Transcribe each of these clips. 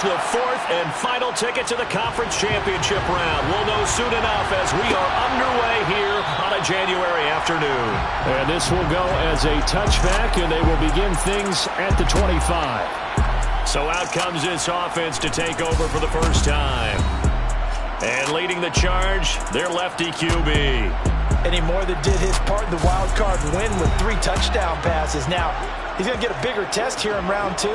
clinch the fourth and final ticket to the conference championship round. We'll know soon enough as we are underway here on a January afternoon. And this will go as a touchback, and they will begin things at the 25. So out comes this offense to take over for the first time. And leading the charge, their lefty QB. And he more than did his part in the wild card win with 3 touchdown passes. Now, he's going to get a bigger test here in round 2,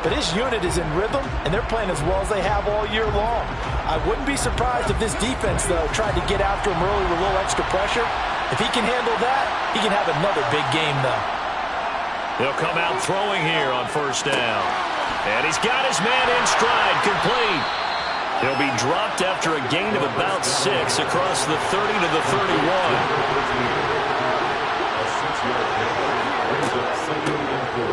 but his unit is in rhythm, and they're playing as well as they have all year long. I wouldn't be surprised if this defense, though, tried to get after him early with a little extra pressure. If he can handle that, he can have another big game, though. He'll come out throwing here on first down. And he's got his man in stride, complete. He'll be dropped after a gain of about 6 across the 30 to the 31.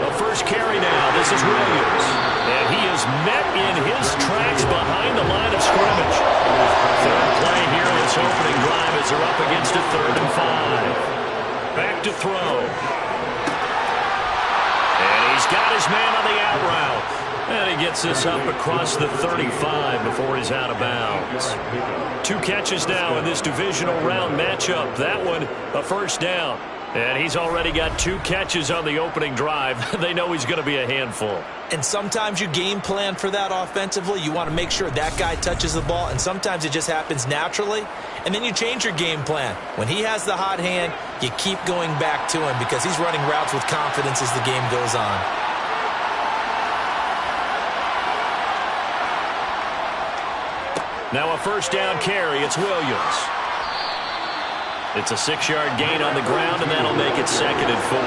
The first carry now. This is Williams. And he is met in his tracks behind the line of scrimmage. Third play here in this opening drive as they're up against a 3rd and 5. Back to throw. And he's got his man on the out route. And he gets this up across the 35 before he's out of bounds. 2 catches now in this divisional round matchup. That one, a first down. And he's already got 2 catches on the opening drive. They know he's going to be a handful. And sometimes you game plan for that offensively. You want to make sure that guy touches the ball, and sometimes it just happens naturally. And then you change your game plan. When he has the hot hand, you keep going back to him because he's running routes with confidence as the game goes on. Now a first down carry. It's Williams. It's a 6-yard gain on the ground, and that'll make it 2nd and 4.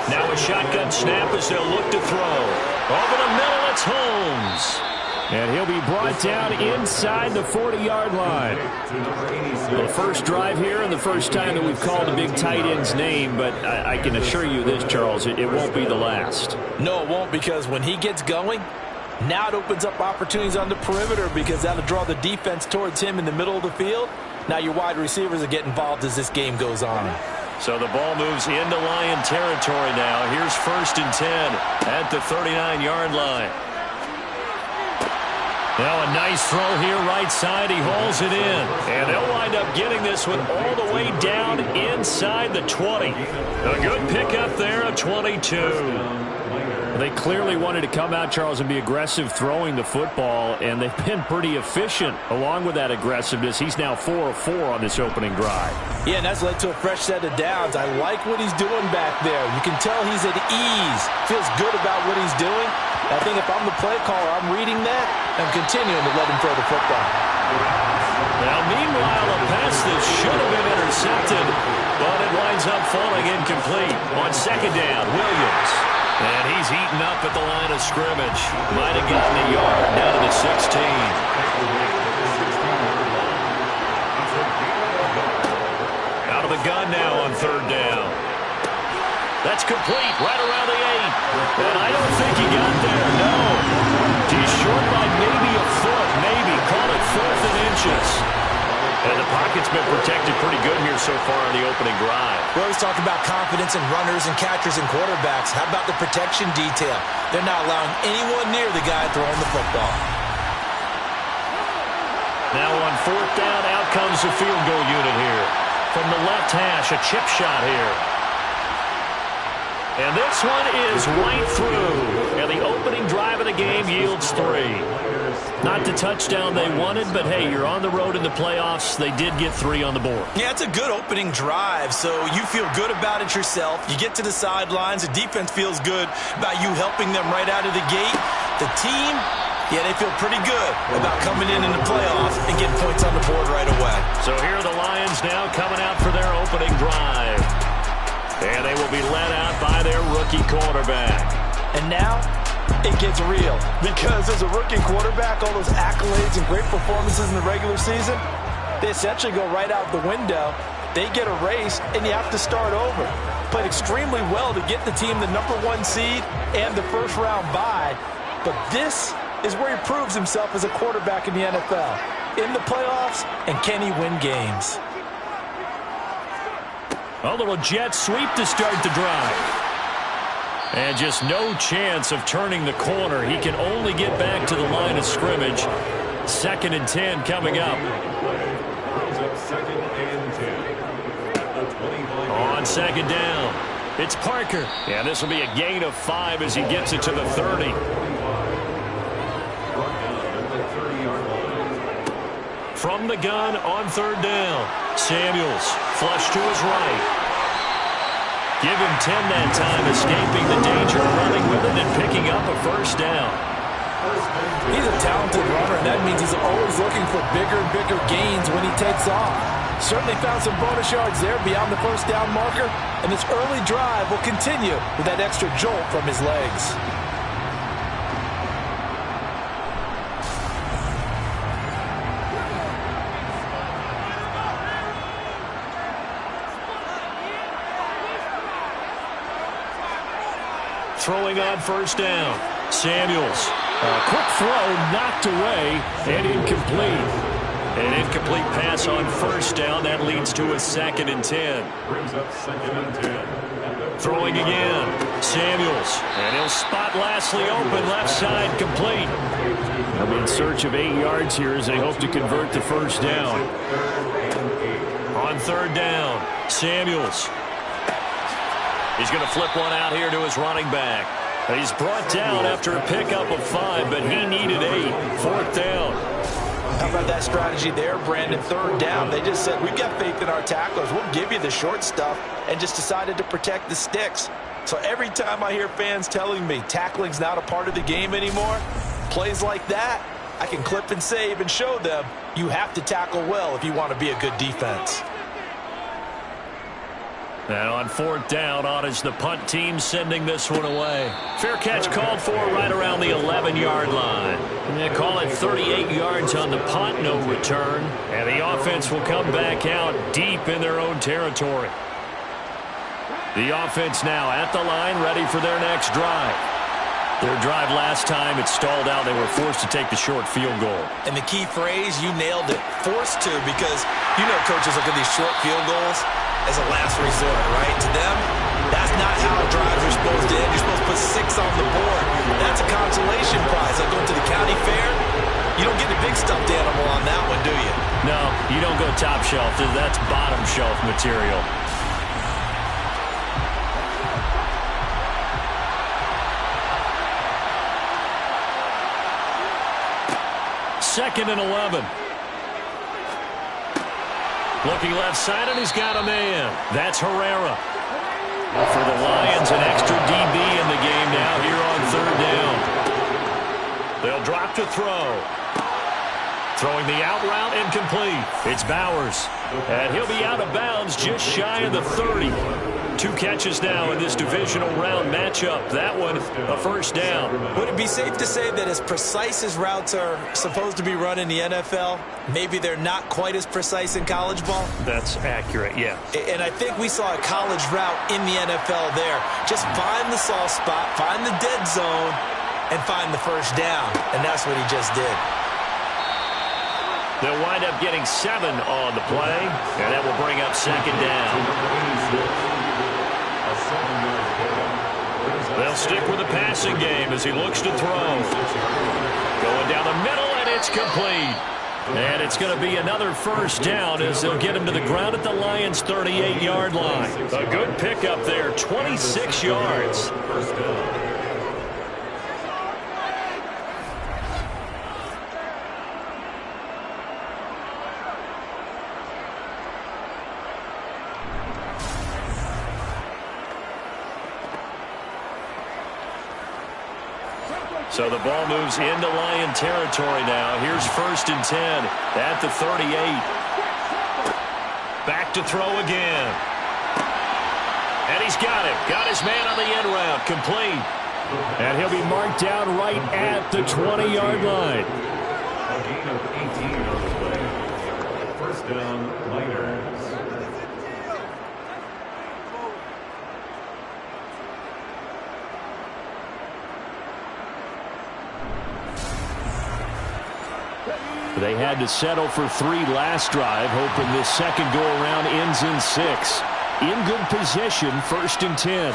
Now a shotgun snap as they'll look to throw. Over the middle, it's Holmes. And he'll be brought down inside the 40-yard line. Well, the first drive here and the first time that we've called a big tight end's name, but I can assure you this, Charles, it won't be the last. No, it won't, because when he gets going, now it opens up opportunities on the perimeter because that'll draw the defense towards him in the middle of the field. Now your wide receivers will get involved as this game goes on. So the ball moves into Lion territory now. Here's 1st and 10 at the 39-yard line. Now a nice throw here right side. He hauls it in. And they'll wind up getting this one all the way down inside the 20. A good pickup there of 22. They clearly wanted to come out, Charles, and be aggressive throwing the football, and they've been pretty efficient along with that aggressiveness. He's now 4 of 4 on this opening drive. Yeah, and that's led to a fresh set of downs. I like what he's doing back there. You can tell he's at ease. Feels good about what he's doing. I think if I'm the play caller, I'm reading that and continuing to let him throw the football. Now, meanwhile, a pass that should have been intercepted, but it winds up falling incomplete. On 2nd down, Williams. And he's eaten up at the line of scrimmage. Might have gotten a yard down to the 16. Out of the gun now on 3rd down. That's complete right around the 8. And I don't think he got there, no. He's short by maybe a foot, maybe. Call it 4th and inches. And the pocket's been protected pretty good here so far on the opening drive. We always talk about confidence in runners and catchers and quarterbacks. How about the protection detail? They're not allowing anyone near the guy throwing the football. Now on 4th down, out comes the field goal unit here. From the left hash, a chip shot here. And this one is right through. And the opening drive of the game yields 3. Not the touchdown they wanted, but hey, you're on the road in the playoffs. They did get 3 on the board. Yeah, it's a good opening drive, so you feel good about it yourself. You get to the sidelines. The defense feels good about you helping them right out of the gate. The team, yeah, they feel pretty good about coming in the playoffs and getting points on the board right away. So here are the Lions now coming out for their opening drive. And they will be led out by their rookie quarterback. And now it gets real because as a rookie quarterback, all those accolades and great performances in the regular season, they essentially go right out the window. They get erased, and you have to start over. Played extremely well to get the team the #1 seed and the first-round bye. But this is where he proves himself as a quarterback in the NFL. In the playoffs, and can he win games? A little jet sweep to start the drive. And just no chance of turning the corner. He can only get back to the line of scrimmage. 2nd and 10 coming up. On 2nd down, it's Parker. Yeah, this will be a gain of 5 as he gets it to the 30. From the gun on 3rd down, Samuels flush to his right. Give him 10 that time, escaping the danger, running with it, and picking up a 1st down. He's a talented runner, and that means he's always looking for bigger and bigger gains when he takes off. Certainly found some bonus yards there beyond the 1st down marker, and this early drive will continue with that extra jolt from his legs. Throwing on 1st down. Samuels. A quick throw knocked away and incomplete. An incomplete pass on 1st down. That leads to a 2nd and 10. Brings up 2nd and 10. Throwing again. Samuels. And he'll spot Lastly open. Left side complete. They'll be in search of 8 yards here as they hope to convert the 1st down. On 3rd down. Samuels. He's going to flip one out here to his running back. He's brought down after a pickup of 5, but he needed 8. 4th down. How about that strategy there, Brandon? 3rd down. They just said, we've got faith in our tacklers. We'll give you the short stuff, and just decided to protect the sticks. So every time I hear fans telling me tackling's not a part of the game anymore, plays like that, I can clip and save and show them you have to tackle well if you want to be a good defense. And on 4th down, on is the punt team sending this one away. Fair catch called for right around the 11-yard line. And they call it 38 yards on the punt, no return. And the offense will come back out deep in their own territory. The offense now at the line, ready for their next drive. Their drive last time, it stalled out. They were forced to take the short field goal. And the key phrase, you nailed it, forced to, because you know coaches look at these short field goals as a last resort, right? To them, that's not how drives are supposed to end. You're supposed to put 6 on the board. That's a consolation prize. Like going to the county fair, you don't get the big stuffed animal on that one, do you? No, you don't go top shelf. That's bottom shelf material. Second and 11. Looking left side, and he's got a man. That's Herrera. For the Lions, an extra DB in the game now here on 3rd down. They'll drop to throw. Throwing the out route, incomplete. It's Bowers. And he'll be out of bounds just shy of the 30. 2 catches now in this divisional round matchup. That one, a 1st down. Would it be safe to say that as precise as routes are supposed to be run in the NFL, maybe they're not quite as precise in college ball? That's accurate, yeah. And I think we saw a college route in the NFL there. Just find the soft spot, find the dead zone, and find the 1st down. And that's what he just did. They'll wind up getting 7 on the play, and that will bring up 2nd down. They'll stick with the passing game as he looks to throw. Going down the middle, and it's complete. And it's going to be another 1st down as they'll get him to the ground at the Lions' 38-yard line. A good pickup there, 26 yards. So the ball moves into Lion territory now. Here's 1st and 10 at the 38. Back to throw again. And he's got it. Got his man on the end route. Complete. And he'll be marked down right at the 20-yard line. A gain of 18 on the play. 1st down, Niners. They had to settle for 3 last drive, hoping this second go-around ends in 6. in good position, 1st and 10.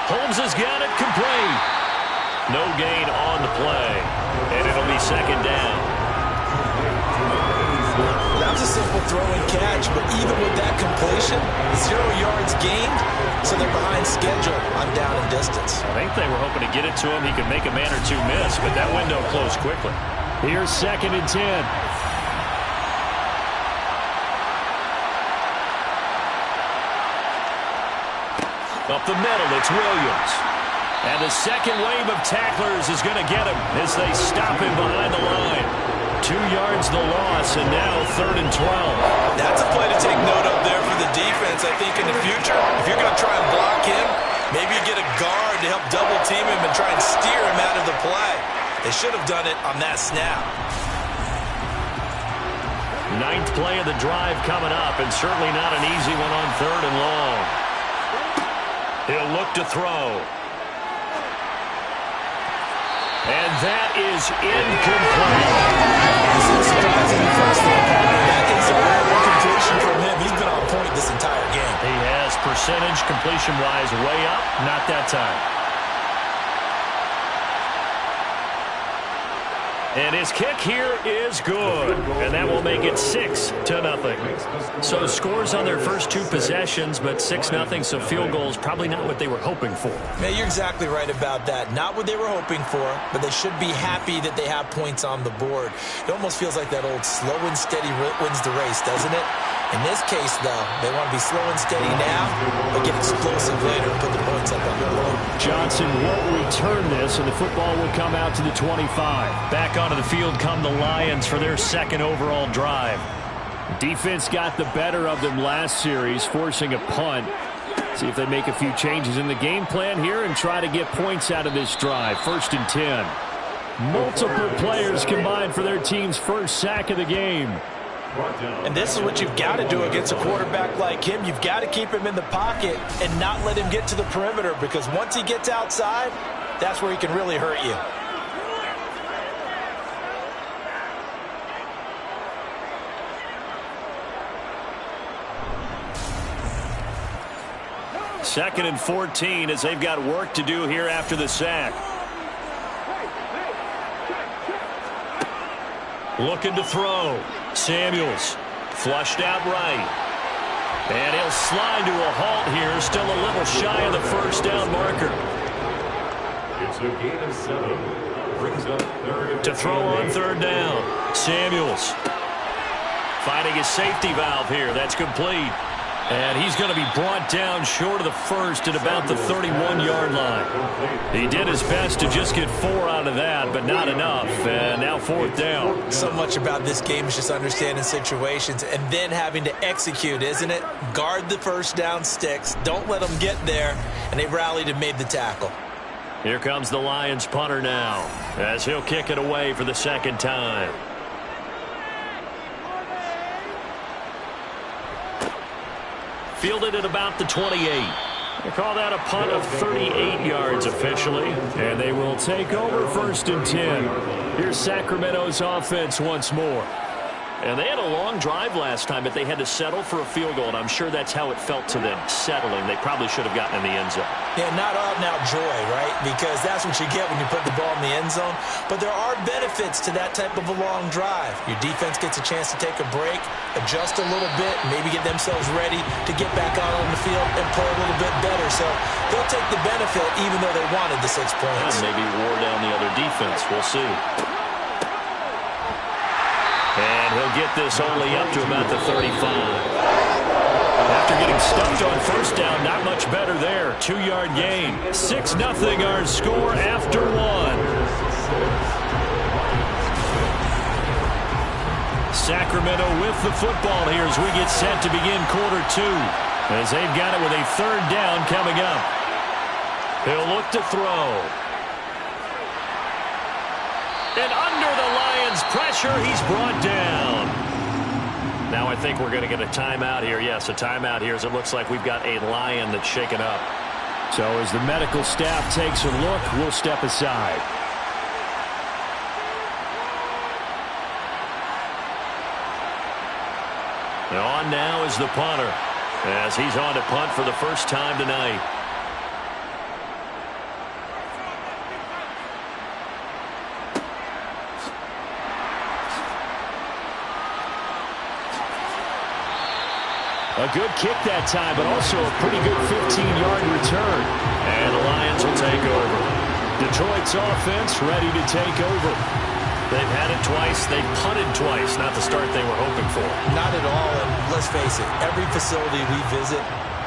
Holmes has got it complete. No gain on the play, and it'll be 2nd down. That was a simple throw and catch, but even with that completion, 0 yards gained, so they're behind schedule on down and distance. I think they were hoping to get it to him. He could make a man or two miss, but that window closed quickly. Here's 2nd and 10. Up the middle, it's Williams. And the second wave of tacklers is going to get him as they stop him behind the line. 2 yards the loss, and now 3rd and 12. That's a play to take note of there for the defense. I think in the future, if you're going to try and block him, maybe you get a guard to help double team him and try and steer him out of the play. They should have done it on that snap. 9th play of the drive coming up, and certainly not an easy one on 3rd and long. He'll look to throw. And that is incomplete. This is surprising the first thing. That is a rare completion from him. He's been on point this entire game. He has percentage completion-wise way up. Not that time. And his kick here is good. And that will make it 6-0. So scores on their first 2 possessions, but 6-0, so field goals probably not what they were hoping for. Yeah, you're exactly right about that. Not what they were hoping for, but they should be happy that they have points on the board. It almost feels like that old slow and steady wins the race, doesn't it? In this case, though, they want to be slow and steady now, but get explosive later and put the points up on the board. Johnson won't return this, and the football will come out to the 25. Back onto the field come the Lions for their 2nd overall drive. Defense got the better of them last series, forcing a punt. See if they make a few changes in the game plan here and try to get points out of this drive. 1st and 10. Multiple players combined for their team's first sack of the game. And this is what you've got to do against a quarterback like him. You've got to keep him in the pocket and not let him get to the perimeter, because once he gets outside, that's where he can really hurt you. Second and 14 as they've got work to do here after the sack. Looking to throw. Samuels flushed out right. And he'll slide to a halt here. Still a little shy of the 1st down marker. It's a gain of 7. Brings up 3rd to throw on 3rd down. Samuels finding his safety valve here. That's complete. And he's going to be brought down short of the 1st at about the 31-yard line. He did his best to just get 4 out of that, but not enough. And now 4th down. So much about this game is just understanding situations and then having to execute, isn't it? Guard the 1st down sticks. Don't let them get there. And they rallied and made the tackle. Here comes the Lions punter now as he'll kick it away for the 2nd time. Fielded at about the 28. They call that a punt of 38 yards officially. And they will take over 1st and 10. Here's Sacramento's offense once more. And they had a long drive last time, but they had to settle for a field goal, and I'm sure that's how it felt to them, settling. They probably should have gotten in the end zone. Yeah, not out-and-out joy, right? Because that's what you get when you put the ball in the end zone. But there are benefits to that type of a long drive. Your defense gets a chance to take a break, adjust a little bit, maybe get themselves ready to get back out on the field and play a little bit better. So they'll take the benefit even though they wanted the 6 points. And maybe wore down the other defense. We'll see. And he'll get this only up to about the 35. After getting stuffed on 1st down, not much better there. 2-yard gain. 6-0 our score after 1. Sacramento with the football here as we get set to begin quarter 2. As they've got it with a 3rd down coming up. He'll look to throw. And under the Lions' pressure, he's brought down. Now I think we're going to get a timeout here. Yes, a timeout here as it looks like we've got a Lion that's shaken up. So as the medical staff takes a look, we'll step aside. And on now is the punter. as he's on to punt for the first time tonight. A good kick that time, but also a pretty good 15-yard return. And the Lions will take over. Detroit's offense ready to take over. They've had it twice. They've punted twice. Not the start they were hoping for. Not at all, and let's face it, every facility we visit,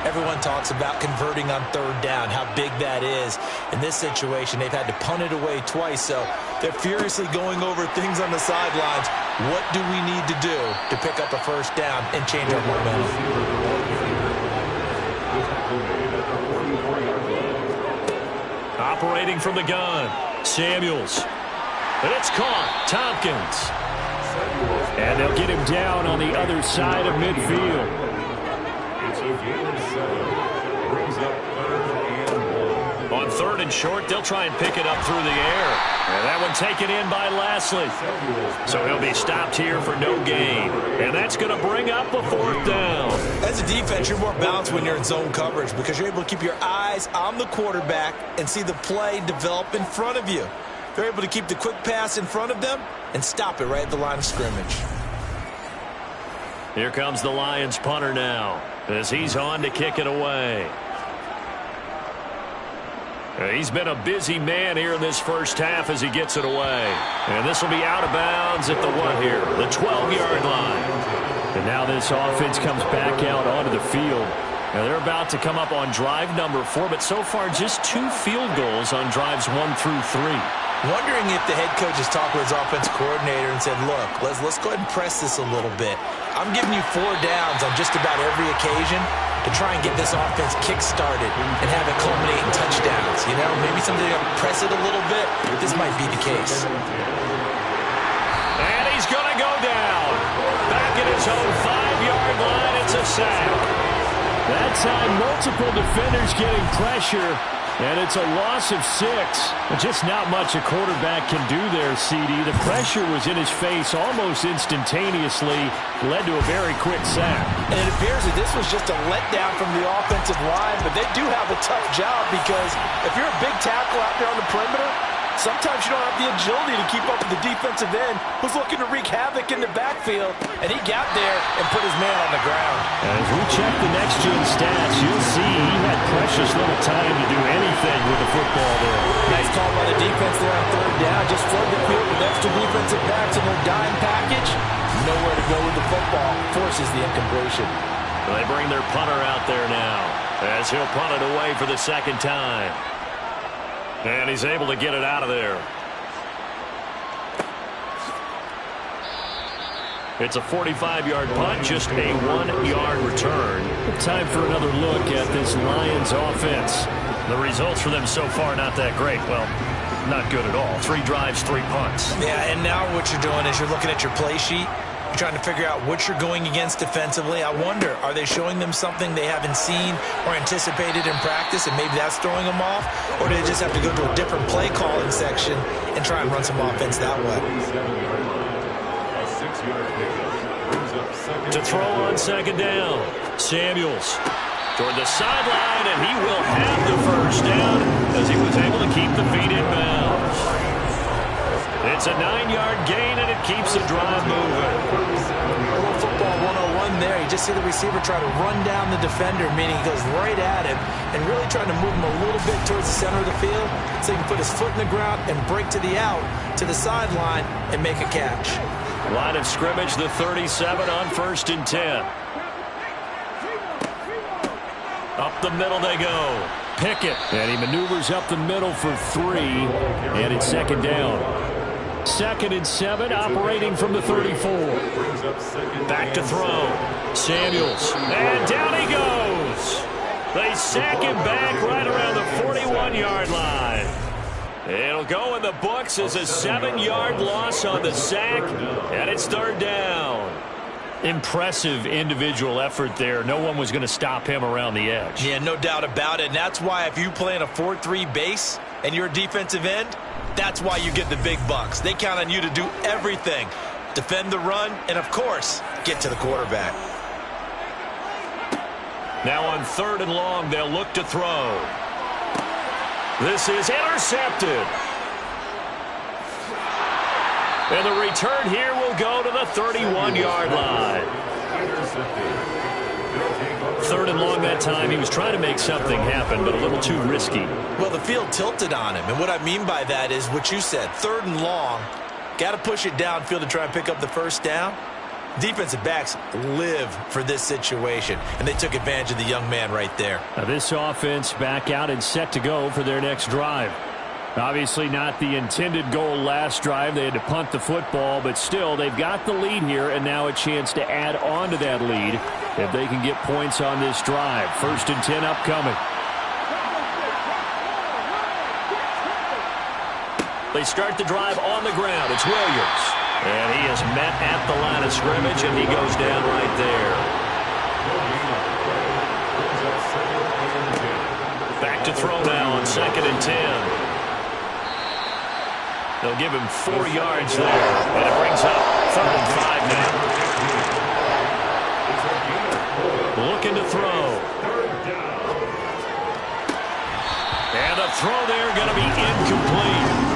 everyone talks about converting on third down, how big that is. In this situation, they've had to punt it away twice, so they're furiously going over things on the sidelines. What do we need to do to pick up a first down and change our momentum? Operating from the gun, Samuels. And it's caught. Tompkins. And they'll get him down on the other side of midfield. It's a gain of 7. Brings up 3rd and 1. On 3rd and short, they'll try and pick it up through the air. And that one taken in by Lashley. So he'll be stopped here for no gain. And that's going to bring up a 4th down. As a defense, you're more balanced when you're in zone coverage because you're able to keep your eyes on the quarterback and see the play develop in front of you. They're able to keep the quick pass in front of them and stop it right at the line of scrimmage. Here comes the Lions punter now as he's on to kick it away. He's been a busy man here in this first half as he gets it away. And this will be out of bounds at the what here? The 12-yard line. And now this offense comes back out onto the field. Now they're about to come up on drive number 4, but so far just 2 field goals on drives 1 through 3. Wondering if the head coach has talked with his offensive coordinator and said, look, let's go ahead and press this a little bit. I'm giving you 4 downs on just about every occasion to try and get this offense kick-started and have it culminate in touchdowns. You know, maybe something to press it a little bit. This might be the case. And he's going to go down. Back at his own 5-yard line, it's a sack. That time, multiple defenders getting pressure, and it's a loss of 6. Just not much a quarterback can do there, CD. The pressure was in his face almost instantaneously, led to a very quick sack. And it appears that this was just a letdown from the offensive line, but they do have a tough job because if you're a big tackle out there on the perimeter, sometimes you don't have the agility to keep up with the defensive end who's looking to wreak havoc in the backfield, and he got there and put his man on the ground. As we check the next-gen stats, you'll see he had precious little time to do anything with the football there. Nice call by the defense there on 3rd down. Just flood the field with extra defensive backs in their dime package. Nowhere to go with the football. Forces the incompletion. They bring their punter out there now as he'll punt it away for the 2nd time. And he's able to get it out of there. It's a 45-yard punt, just a 1-yard return. Time for another look at this Lions offense. The results for them so far not that great. Well, not good at all. 3 drives, 3 punts. Yeah, and now what you're doing is you're looking at your play sheet. You're trying to figure out what you're going against defensively. I wonder, are they showing them something they haven't seen or anticipated in practice, and maybe that's throwing them off? Or do they just have to go to a different play calling section and try and run some offense that way? To throw on 2nd down, Samuels toward the sideline, and he will have the first down as he was able to keep the feet in bounds. It's a 9-yard gain, and it keeps the drive moving. A little football 101 there. You just see the receiver try to run down the defender, meaning he goes right at him and really trying to move him a little bit towards the center of the field so he can put his foot in the ground and break to the out, to the sideline, and make a catch. Line of scrimmage, the 37 on 1st and 10. Up the middle they go. Pickett. And he maneuvers up the middle for 3, and it's 2nd down. 2nd and 7, operating from the 34. Back to throw. Samuels. And down he goes. They sack him back right around the 41-yard line. It'll go in the books as a 7-yard loss on the sack, and it's 3rd down. Impressive individual effort there. No one was going to stop him around the edge. Yeah, no doubt about it. And that's why if you play in a 4-3 base and you're a defensive end, that's why you get the big bucks. They count on you to do everything. Defend the run and, of course, get to the quarterback. Now on 3rd and long, they'll look to throw. This is intercepted. And the return here will go to the 31-yard line. 3rd and long that time. He was trying to make something happen, but a little too risky. Well, the field tilted on him. And what I mean by that is what you said. 3rd and long. Got to push it downfield to try and pick up the first down. Defensive backs live for this situation, and they took advantage of the young man right there. Now this offense back out and set to go for their next drive. Obviously not the intended goal last drive. They had to punt the football, but still they've got the lead here, and now a chance to add on to that lead if they can get points on this drive. 1st and 10 upcoming. They start the drive on the ground. It's Williams. And he is met at the line of scrimmage, and he goes down right there. Back to throw now on 2nd and 10. They'll give him 4 yards there, and it brings up 3rd and 5 now. Looking to throw. And a throw there going to be incomplete.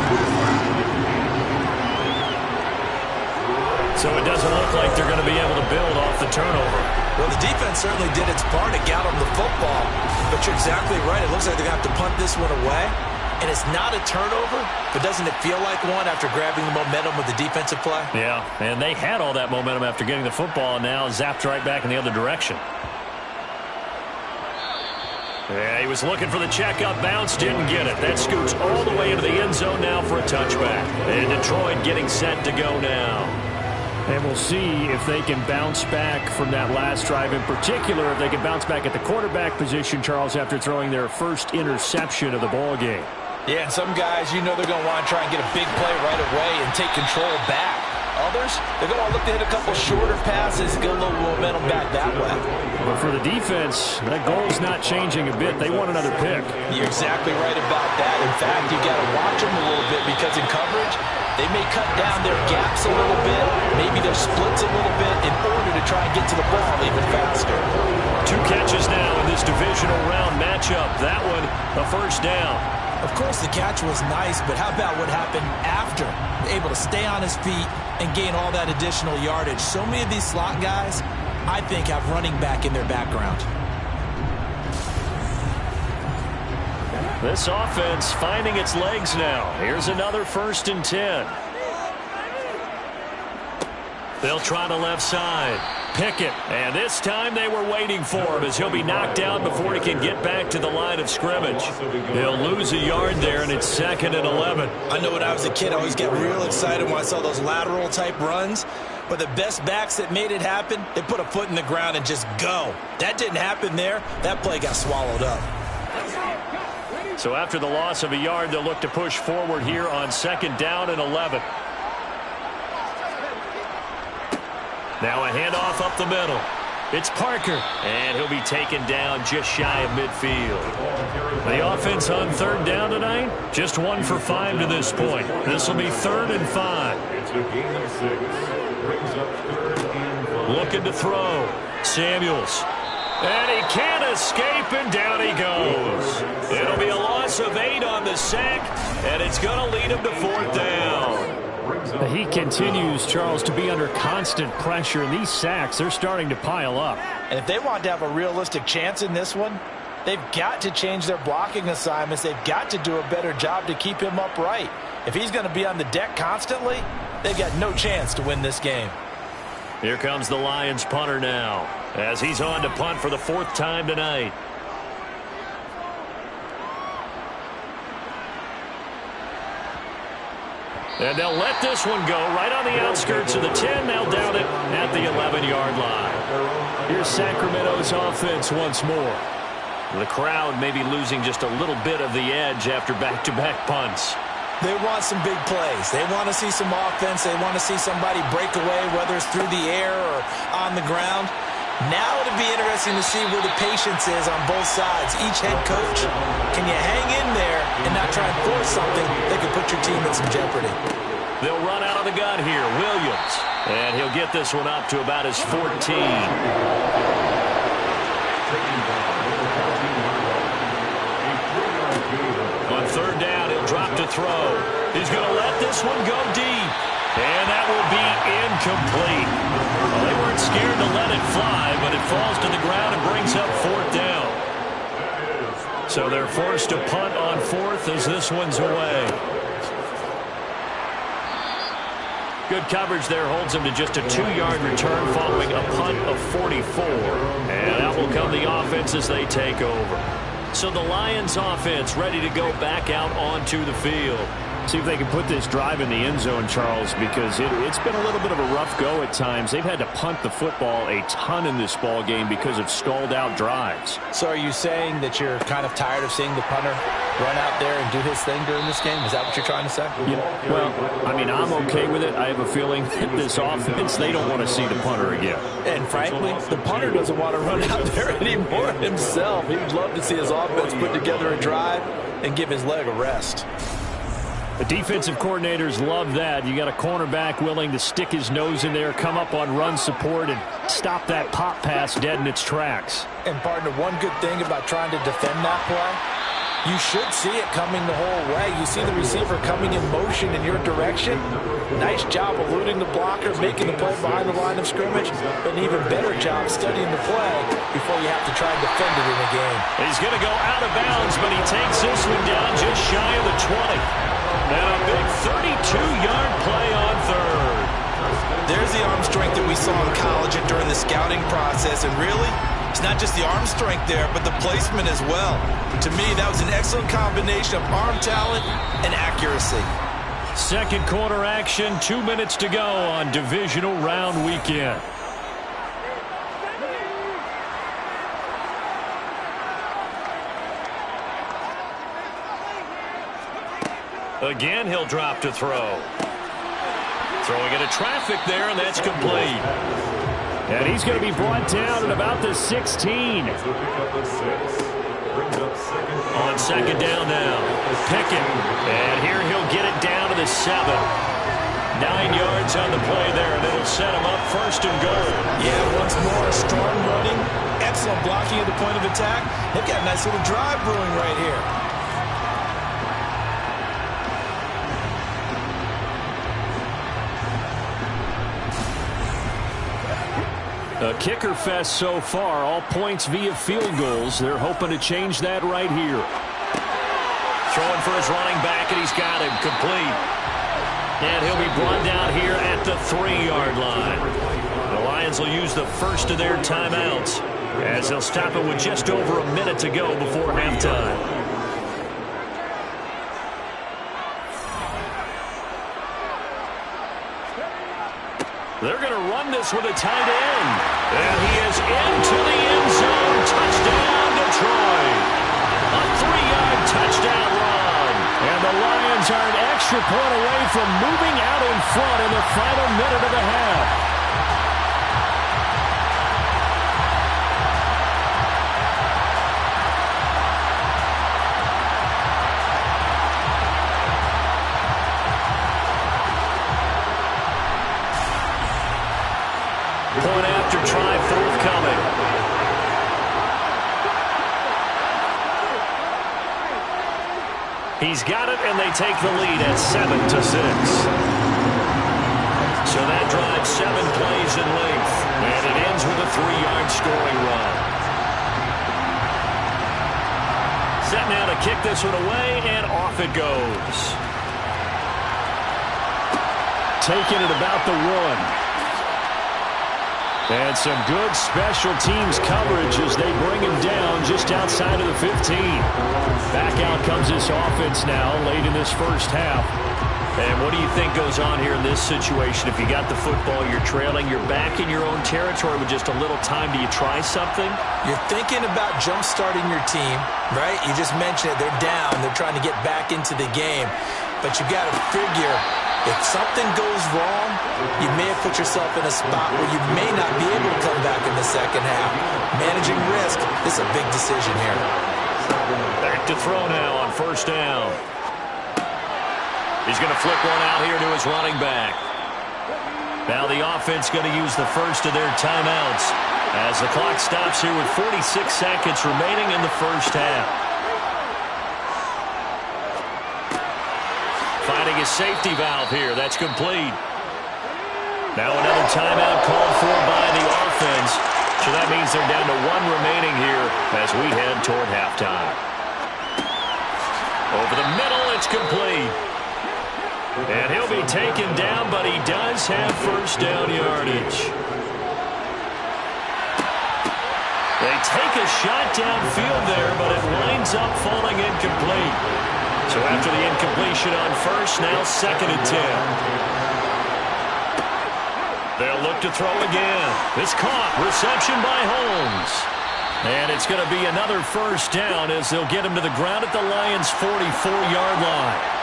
So it doesn't look like they're going to be able to build off the turnover. Well, the defense certainly did its part to get them the football, but you're exactly right. It looks like they're going to have to punt this one away. And it's not a turnover, but doesn't it feel like one after grabbing the momentum with the defensive play? Yeah, and they had all that momentum after getting the football, and now zapped right back in the other direction. Yeah, he was looking for the checkup bounce, didn't get it. That scoots all the way into the end zone now for a touchback. And Detroit getting set to go now. And we'll see if they can bounce back from that last drive. In particular, if they can bounce back at the quarterback position, Charles, after throwing their first interception of the ball game. Yeah, and some guys, you know they're going to want to try and get a big play right away and take control back. Others, they're going to look to hit a couple shorter passes, get a little momentum back that way. But for the defense, that goal's not changing a bit. They want another pick. You're exactly right about that. In fact, you got to watch them a little bit because in coverage, they may cut down their gaps a little bit, maybe their splits a little bit in order to try and get to the ball even faster. 2 catches now in this divisional round matchup. That one, a first down. Of course, the catch was nice, but how about what happened after? Able to stay on his feet and gain all that additional yardage. So many of these slot guys, I think, have running back in their background. This offense finding its legs now. Here's another 1st and 10. They'll try the left side. Pickett. And this time they were waiting for him as he'll be knocked down before he can get back to the line of scrimmage. He'll lose a yard there, and it's 2nd and 11. I know when I was a kid, I always get real excited when I saw those lateral type runs. But the best backs that made it happen, they put a foot in the ground and just go. That didn't happen there. That play got swallowed up. So after the loss of a yard, they'll look to push forward here on 2nd down and 11. Now a handoff up the middle. It's Parker, and he'll be taken down just shy of midfield. The offense on 3rd down tonight, just 1 for 5 to this point. This will be 3rd and 5. It's a gain of 6. Brings up 3rd and 5. Looking to throw. Samuels. And he can't escape, and down he goes. It'll be a loss of 8 on the sack, and it's going to lead him to 4th down. He continues, Charles, to be under constant pressure, and these sacks, they're starting to pile up. And if they want to have a realistic chance in this one, they've got to change their blocking assignments. They've got to do a better job to keep him upright. If he's going to be on the deck constantly, they've got no chance to win this game. Here comes the Lions punter now, as he's on to punt for the 4th time tonight. And they'll let this one go right on the outskirts of the 10. They'll down it at the 11-yard line. Here's Sacramento's offense once more. The crowd may be losing just a little bit of the edge after back-to-back punts. They want some big plays. They want to see some offense. They want to see somebody break away, whether it's through the air or on the ground. Now it'll be interesting to see where the patience is on both sides. Each head coach, can you hang in there and not try and force something that could put your team in some jeopardy? They'll run out of the gun here. Williams. And he'll get this one up to about his 14. On third down, he'll drop to throw. He's going to let this one go deep. And that will be incomplete. Well, they weren't scared to let it fly, but it falls to the ground and brings up fourth down. So they're forced to punt on fourth as this one's away. Good coverage there holds him to just a 2-yard return following a punt of 44. And out will come the offense as they take over. So the Lions offense ready to go back out onto the field. See if they can put this drive in the end zone, Charles, because it's been a little bit of a rough go at times. They've had to punt the football a ton in this ball game because of stalled out drives. So are you saying that you're kind of tired of seeing the punter run out there and do his thing during this game? Is that what you're trying to say? Yeah, well, I mean, I'm okay with it. I have a feeling that this offense, they don't want to see the punter again. And frankly, the punter doesn't want to run out there anymore himself. He'd love to see his offense put together a drive and give his leg a rest. The defensive coordinators love that. You got a cornerback willing to stick his nose in there, come up on run support, and stop that pop pass dead in its tracks. And partner, one good thing about trying to defend that play, you should see it coming the whole way. You see the receiver coming in motion in your direction. Nice job eluding the blocker, making the play behind the line of scrimmage, but an even better job studying the play before you have to try and defend it in a game. He's going to go out of bounds, but he takes this one down just shy of the 20. And a big 32-yard play on third. There's the arm strength that we saw in college and during the scouting process. And really, it's not just the arm strength there, but the placement as well. To me, that was an excellent combination of arm talent and accuracy. Second quarter action, 2 minutes to go on divisional round weekend. Again, he'll drop to throw. Throwing into traffic there, and that's complete. And he's going to be brought down at about the 16. On second down now, Pickett. And here he'll get it down to the 7. 9 yards on the play there, and it'll set him up first and goal. Yeah, once more, strong running, excellent blocking at the point of attack. They've got a nice little drive brewing right here. A kicker fest so far, all points via field goals. They're hoping to change that right here. Throwing for his running back, and he's got him complete. And he'll be brought down here at the 3-yard line. The Lions will use the first of their timeouts as they'll stop it with just over a minute to go before halftime. They're going to run this with a tight end. And he is into the end zone. Touchdown, Detroit. A 3-yard touchdown run. And the Lions are an extra point away from moving out in front in the final minute of the half. Point after try forthcoming. He's got it, and they take the lead at 7-6. So that drives 7 plays in length, and it ends with a 3-yard scoring run. Set now to kick this one away, and off it goes. Taking it about the 1. And some good special teams coverage as they bring him down just outside of the 15. Back out comes this offense now late in this first half. And what do you think goes on here in this situation? If you got the football, you're trailing, you're back in your own territory with just a little time. Do you try something? You're thinking about jump-starting your team, right? You just mentioned it. They're down. They're trying to get back into the game. But you got to figure, if something goes wrong, you may have put yourself in a spot where you may not be able to come back in the second half. Managing risk is a big decision here. Back to throw now on first down. He's going to flip one out here to his running back. Now the offense going to use the first of their timeouts as the clock stops here with 46 seconds remaining in the first half. Finding a safety valve here. That's complete. Now another timeout called for by the offense. So that means they're down to one remaining here as we head toward halftime. Over the middle, it's complete. And he'll be taken down, but he does have first down yardage. They take a shot downfield there, but it winds up falling incomplete. So after the incompletion on first, now 2nd and 10. They'll look to throw again. It's caught. Reception by Holmes. And it's going to be another first down as they'll get him to the ground at the Lions' 44-yard line.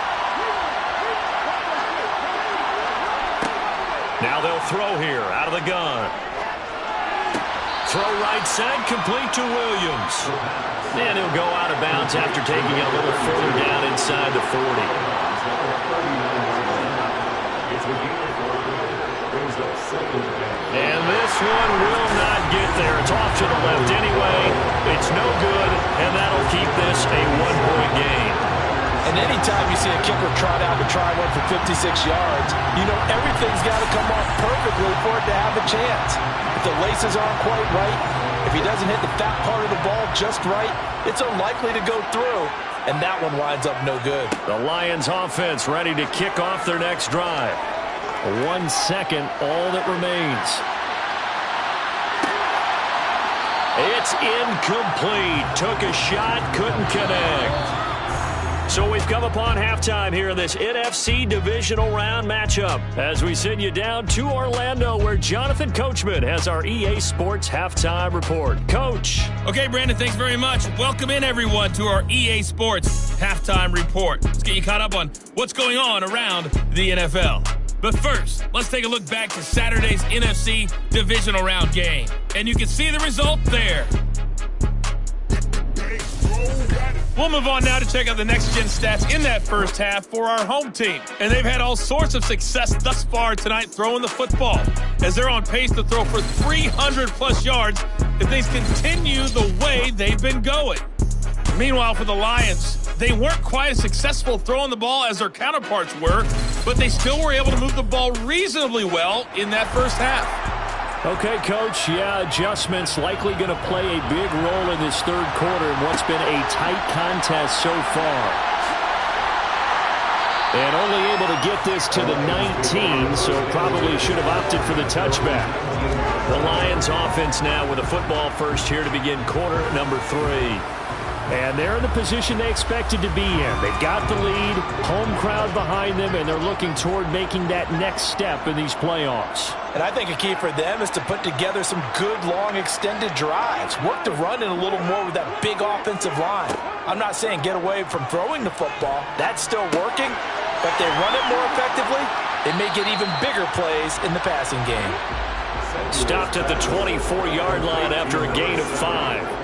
Now they'll throw here out of the gun. Throw right side, complete to Williams. And he'll go out of bounds after taking it a little further down inside the 40. And this one will not get there. It's off to the left anyway. It's no good, and that'll keep this a one-point game. And anytime you see a kicker trot out to try one for 56 yards, you know everything's got to come off perfectly for it to have a chance. If the laces aren't quite right, if he doesn't hit the fat part of the ball just right, it's unlikely to go through. And that one winds up no good. The Lions offense ready to kick off their next drive. 1 second, all that remains. It's incomplete. Took a shot, couldn't connect. So we've come upon halftime here in this NFC divisional round matchup as we send you down to Orlando where Jonathan Coachman has our EA Sports halftime report. Coach. Okay, Brandon, thanks very much. Welcome in, everyone, to our EA Sports halftime report. Let's get you caught up on what's going on around the NFL. But first, let's take a look back to Saturday's NFC divisional round game. And you can see the result there. We'll move on now to check out the next-gen stats in that first half for our home team. And they've had all sorts of success thus far tonight throwing the football, as they're on pace to throw for 300-plus yards if things continue the way they've been going. Meanwhile, for the Lions, they weren't quite as successful throwing the ball as their counterparts were, but they still were able to move the ball reasonably well in that first half. Okay, Coach, adjustments likely going to play a big role in this third quarter in what's been a tight contest so far. And only able to get this to the 19, so probably should have opted for the touchback. The Lions offense now with a football first here to begin quarter number 3. And they're in the position they expected to be in. They've got the lead, home crowd behind them, and they're looking toward making that next step in these playoffs. And I think a key for them is to put together some good, long, extended drives. Work the run in a little more with that big offensive line. I'm not saying get away from throwing the football. That's still working. But they run it more effectively, they may get even bigger plays in the passing game. Stopped at the 24-yard line after a gain of 5.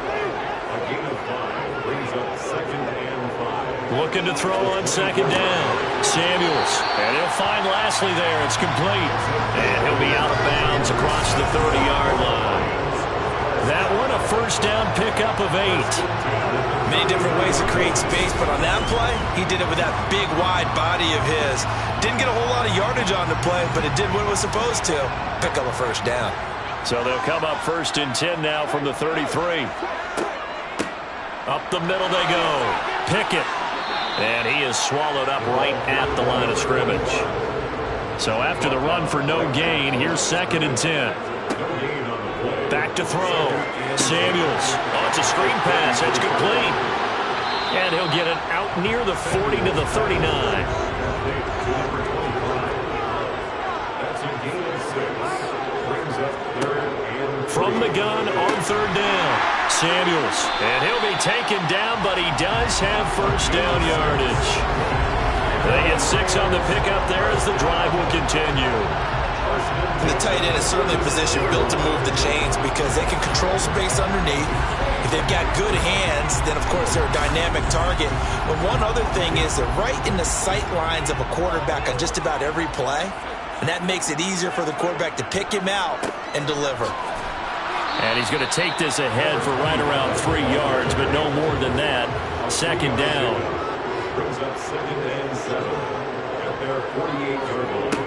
Looking to throw on second down. Samuels. And he'll find Lashley there. It's complete. And he'll be out of bounds across the 30-yard line. That one a first down pickup of 8. Many different ways to create space, but on that play, he did it with that big, wide body of his. Didn't get a whole lot of yardage on the play, but it did what it was supposed to. Pick up a first down. So they'll come up 1st and 10 now from the 33. Up the middle they go. Pickett. And he is swallowed up right at the line of scrimmage. So after the run for no gain, here's 2nd and 10. Back to throw. Samuels. Oh, it's a screen pass. It's complete. And he'll get it out near the 40 to the 39. From the gun on 3rd down. Samuels, and he'll be taken down, but he does have first down yardage. They get 6 on the pickup there as the drive will continue. The tight end is certainly a position built to move the chains because they can control space underneath. If they've got good hands, then of course they're a dynamic target. But one other thing is they're right in the sight lines of a quarterback on just about every play. And that makes it easier for the quarterback to pick him out and deliver. And he's going to take this ahead for right around 3 yards, but no more than that. Second down. Brings up 2nd and 7 at their 48-yard line.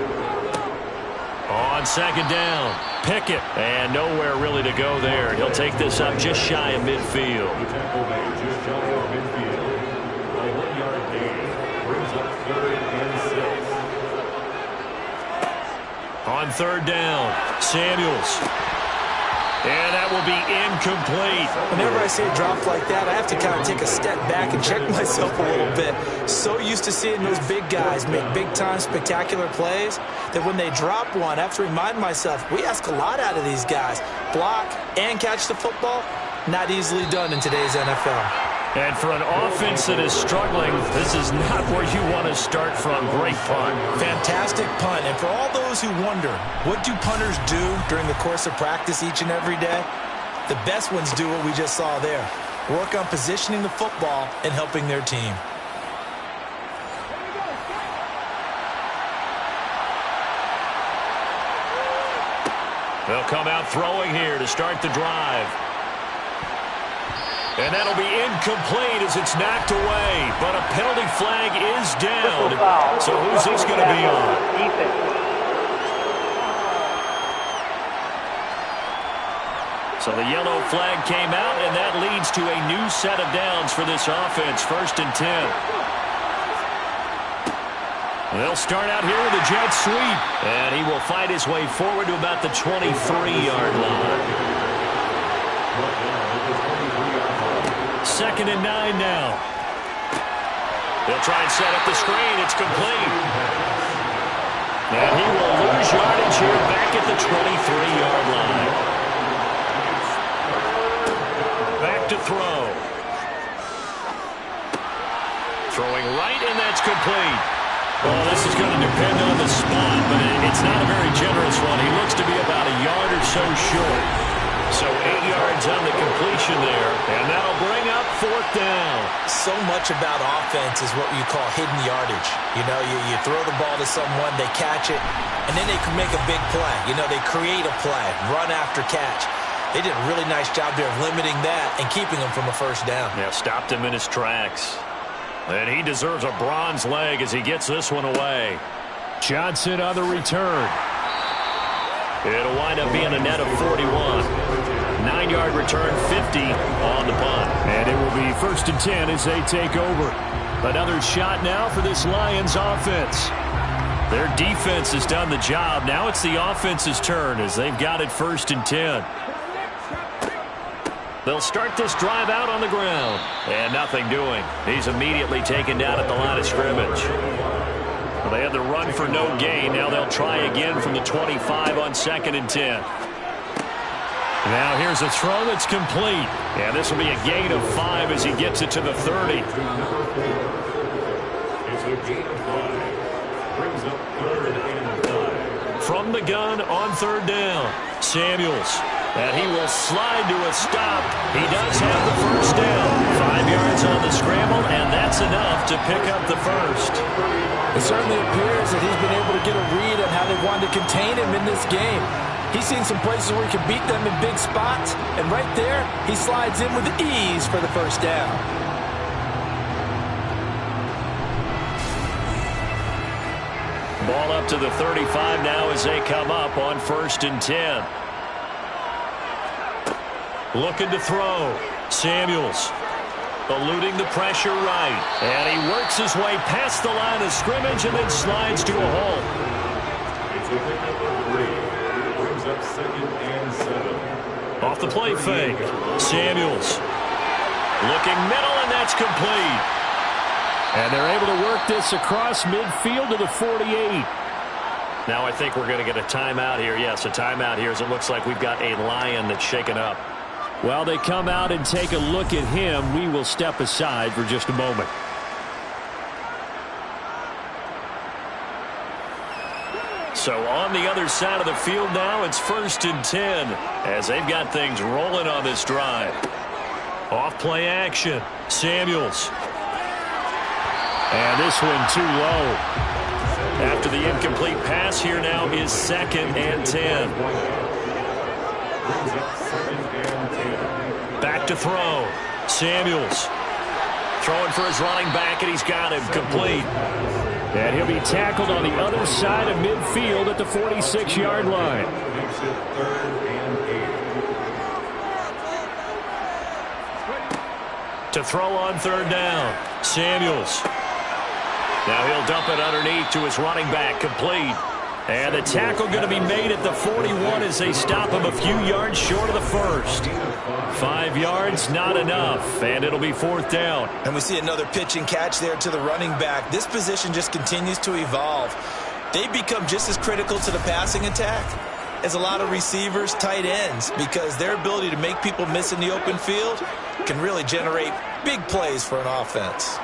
On second down, Pickett. And nowhere really to go there. He'll take this up just shy of midfield. The tackle made just shy of midfield. A 1-yard gain. Brings up 3rd and 6. On third down, Samuels. And that will be incomplete. Whenever I see a drop like that, I have to kind of take a step back and check myself a little bit. So used to seeing those big guys make big-time spectacular plays that when they drop one, I have to remind myself, we ask a lot out of these guys. Block and catch the football, not easily done in today's NFL. And for an offense that is struggling, this is not where you want to start from. Great punt. Fantastic punt. And for all those who wonder, what do punters do during the course of practice each and every day? The best ones do what we just saw there. Work on positioning the football and helping their team. They'll come out throwing here to start the drive. And that'll be incomplete as it's knocked away. But a penalty flag is down. So who's this going to be on? So the yellow flag came out, and that leads to a new set of downs for this offense. 1st and 10. They'll start out here with a jet sweep. And he will fight his way forward to about the 23-yard line. 2nd and 9 now. They'll try and set up the screen. It's complete. And he will lose yardage here back at the 23-yard line. Back to throw. Throwing right, and that's complete. Well, this is going to depend on the spot, but it's not a very generous one. He looks to be about a yard or so short. So 8 yards on the completion there, and that'll bring up 4th down. So much about offense is what you call hidden yardage. You know, you throw the ball to someone, they catch it, and then they can make a big play. You know, they create a play, run after catch. They did a really nice job there of limiting that and keeping him from a 1st down. Yeah, stopped him in his tracks. And he deserves a bronze leg as he gets this one away. Johnson on the return. It'll wind up being a net of 41. 9-yard return, 50 on the punt. And it will be 1st and 10 as they take over. Another shot now for this Lions offense. Their defense has done the job. Now it's the offense's turn as they've got it 1st and 10. They'll start this drive out on the ground. And nothing doing. He's immediately taken down at the line of scrimmage. Well, they had the run for no gain. Now they'll try again from the 25 on 2nd and 10. Now here's a throw that's complete. And this will be a gain of 5 as he gets it to the 30. It's a gain of 5. Brings up 3rd and 5. From the gun on 3rd down, Samuels. And he will slide to a stop. He does have the 1st down. 5 yards on the scramble, and that's enough to pick up the 1st. It certainly appears that he's been able to get a read on how they wanted to contain him in this game. He's seen some places where he can beat them in big spots, and right there, he slides in with ease for the 1st down. Ball up to the 35 now as they come up on 1st and 10. Looking to throw. Samuels eluding the pressure right. And he works his way past the line of scrimmage and then slides to a hole. It's a pickup of 3. Brings up 2nd and 7. Off the play fake. Samuels looking middle, and that's complete. And they're able to work this across midfield to the 48. Now I think we're going to get a timeout here. Yes, a timeout here as it looks like we've got a Lion that's shaken up. While they come out and take a look at him, we will step aside for just a moment. So on the other side of the field now, it's 1st and 10 as they've got things rolling on this drive. Off play action. Samuels. And this one too low. After the incomplete pass, here now is 2nd and 10. Back to throw. Samuels throwing for his running back, and he's got him complete. And he'll be tackled on the other side of midfield at the 46-yard line. To throw on 3rd down. Samuels. Now he'll dump it underneath to his running back, complete. And the tackle going to be made at the 41 as they stop him a few yards short of the first. 5 yards, not enough, and it'll be 4th down. And we see another pitch and catch there to the running back. This position just continues to evolve. They become just as critical to the passing attack as a lot of receivers, tight ends, because their ability to make people miss in the open field can really generate big plays for an offense.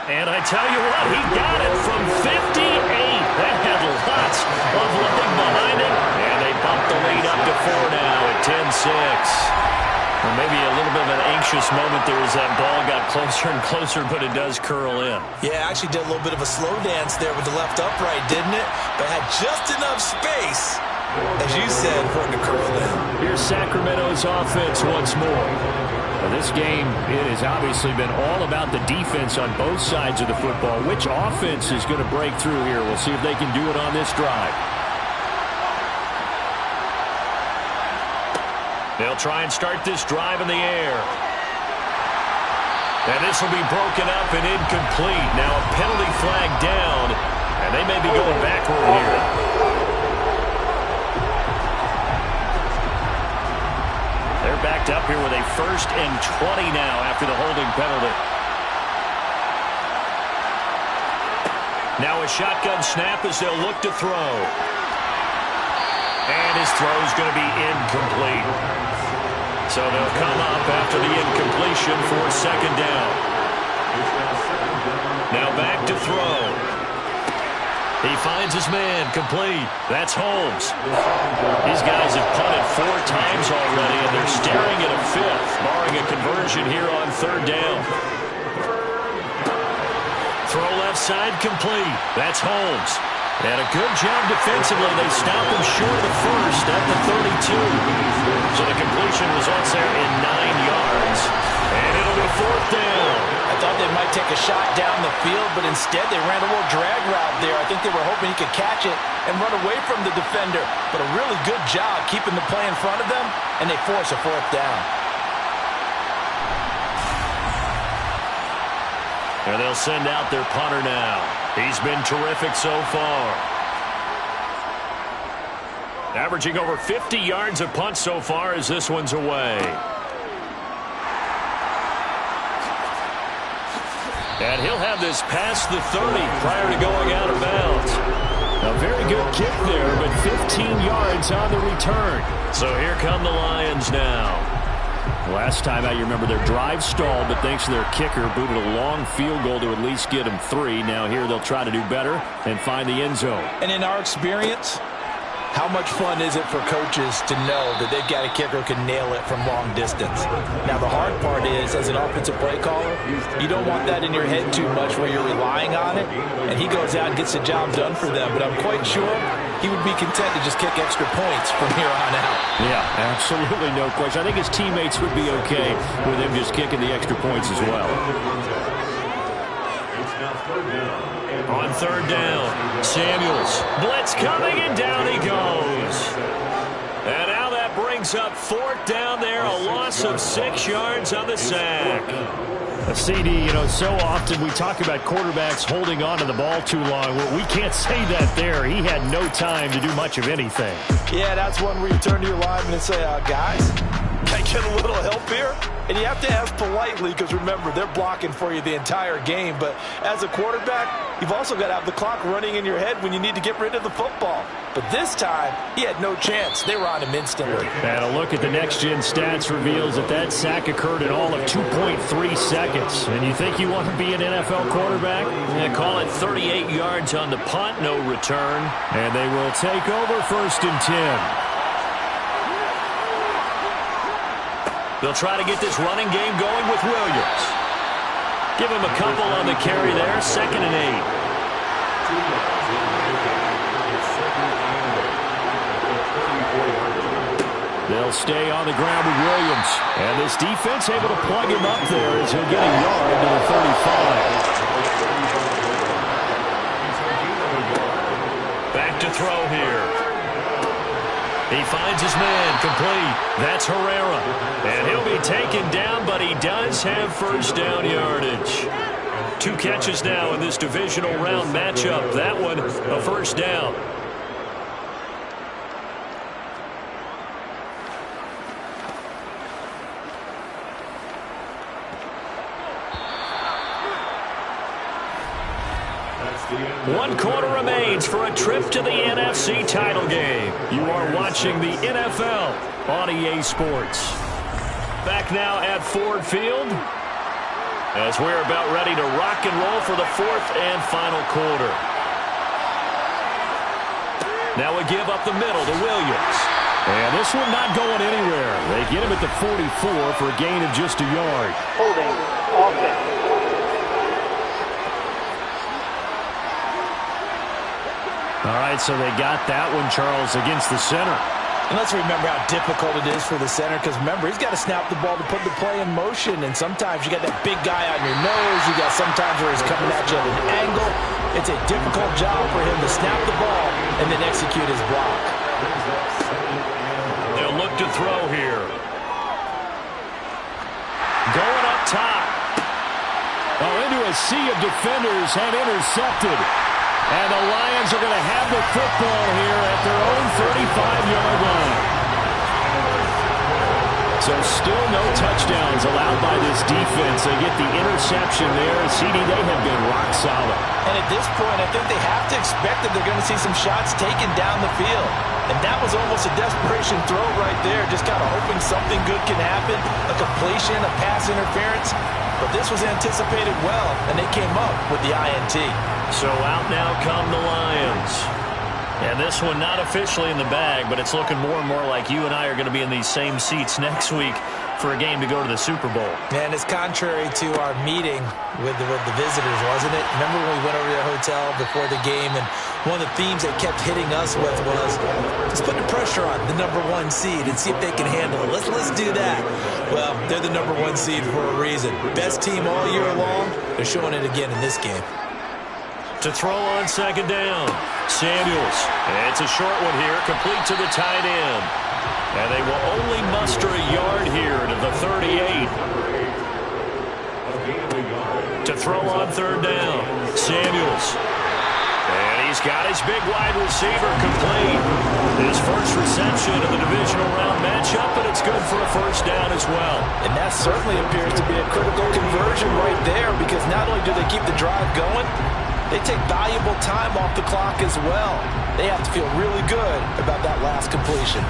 And I tell you what, he got it from 58. That had lots of looking behind it. And they bumped the lead up to 4 now at 10-6. Well, maybe a little bit of an anxious moment there as that ball got closer and closer, but it does curl in. Yeah, actually did a little bit of a slow dance there with the left upright, didn't it? But had just enough space, as you said, for it to curl in. Here's Sacramento's offense once more. This game, it has obviously been all about the defense on both sides of the football. Which offense is going to break through here? We'll see if they can do it on this drive. They'll try and start this drive in the air. And this will be broken up and incomplete. Now a penalty flag down, and they may be going backward here. They're backed up here with a 1st and 20 now after the holding penalty. Now a shotgun snap as they'll look to throw. And his throw is going to be incomplete. So they'll come up after the incompletion for 2nd down. Now back to throw. He finds his man, complete. That's Holmes. These guys have punted 4 times already, and they're staring at a 5th, barring a conversion here on 3rd down. Throw left side, complete. That's Holmes. And a good job defensively. They stop him short of the 1st at the 32. So the completion results there in 9 yards. And it'll be 4th down. I thought they might take a shot down the field, but instead they ran a little drag route there. I think they were hoping he could catch it and run away from the defender. But a really good job keeping the play in front of them, and they force a 4th down. And they'll send out their punter now. He's been terrific so far. Averaging over 50 yards a punt so far as this one's away. And he'll have this past the 30 prior to going out of bounds. A very good kick there, but 15 yards on the return. So here come the Lions now. Last time out, you remember their drive stalled, but thanks to their kicker, booted a long field goal to at least get them 3. Now here they'll try to do better and find the end zone. And in our experience, how much fun is it for coaches to know that they've got a kicker who can nail it from long distance? Now, the hard part is, as an offensive play caller, you don't want that in your head too much where you're relying on it, and he goes out and gets the job done for them. But I'm quite sure he would be content to just kick extra points from here on out. Yeah, absolutely no question. I think his teammates would be okay with him just kicking the extra points as well. On 3rd down, Samuels. Blitz coming, and down he goes. And now that brings up 4th down there, a loss of 6 yards on the sack. A CD, you know, so often we talk about quarterbacks holding on to the ball too long. Well, we can't say that there. He had no time to do much of anything. Yeah, that's one where you turn to your lineman and say, guys, can I get a little help here? And you have to ask politely because, remember, they're blocking for you the entire game. But as a quarterback, you've also got to have the clock running in your head when you need to get rid of the football. But this time, he had no chance. They were on him instantly. And a look at the next-gen stats reveals that sack occurred in all of 2.3 seconds. And you think you want to be an NFL quarterback? Yeah, call it 38 yards on the punt, no return. And they will take over 1st and 10. They'll try to get this running game going with Williams. Give him a couple on the carry there, 2nd and 8. They'll stay on the ground with Williams. And this defense able to plug him up there as he'll get a yard to the 35. Back to throw here. He finds his man, complete. That's Herrera. And he'll be taken down, but he does have first down yardage. 2 catches now in this divisional round matchup. That one, a first down. One quarter remains for a trip to the NFC title game. You are watching the NFL on EA Sports. Back now at Ford Field as we're about ready to rock and roll for the 4th and final quarter. Now we give up the middle to Williams. And this one not going anywhere. They get him at the 44 for a gain of just a yard. Holding offense. All right, so they got that one, Charles, against the center. And let's remember how difficult it is for the center, because remember, he's got to snap the ball to put the play in motion, and sometimes you got that big guy on your nose. You got sometimes where he's coming at you at an angle. It's a difficult job for him to snap the ball and then execute his block. They'll look to throw here. Going up top. Oh, into a sea of defenders and intercepted. And the Lions are going to have the football here at their own 35-yard line. So still no touchdowns allowed by this defense. They get the interception there. CD, they have been rock solid. And at this point, I think they have to expect that they're going to see some shots taken down the field. And that was almost a desperation throw right there, just kind of hoping something good can happen, a completion, a pass interference. But this was anticipated well, and they came up with the INT. So out now come the Lions. And this one not officially in the bag, but it's looking more and more like you and I are going to be in these same seats next week for a game to go to the Super Bowl. And it's contrary to our meeting with the visitors, wasn't it? Remember when we went over to the hotel before the game, and one of the themes they kept hitting us with was, let's put the pressure on the #1 seed and see if they can handle it. Let's do that. Well, they're the #1 seed for a reason. Best team all year long. They're showing it again in this game. To throw on second down, Samuels. And it's a short one here, complete to the tight end. And they will only muster a yard here to the 38. To throw on third down, Samuels. And he's got his big wide receiver complete. His first reception of the divisional round matchup, and it's good for a first down as well. And that certainly appears to be a critical conversion right there, because not only do they keep the drive going, they take valuable time off the clock as well. They have to feel really good about that last completion.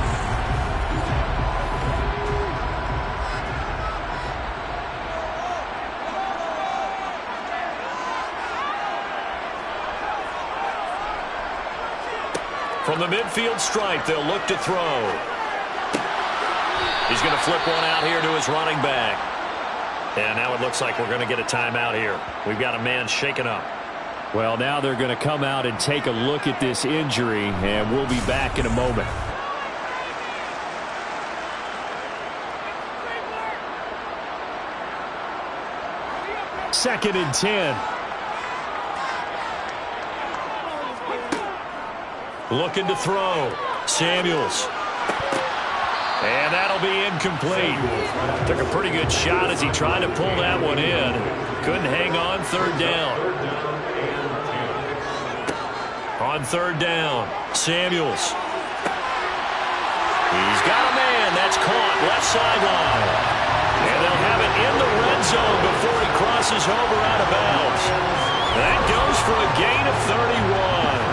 From the midfield stripe, they'll look to throw. He's going to flip one out here to his running back. And now it looks like we're going to get a timeout here. We've got a man shaken up. Well, now they're going to come out and take a look at this injury, and we'll be back in a moment. Second and 10. Looking to throw. Samuels. And that'll be incomplete. Took a pretty good shot as he tried to pull that one in. Couldn't hang on third down. On third down, Samuels. He's got a man. That's caught left sideline. And they'll have it in the red zone before he crosses over out of bounds. That goes for a gain of 31.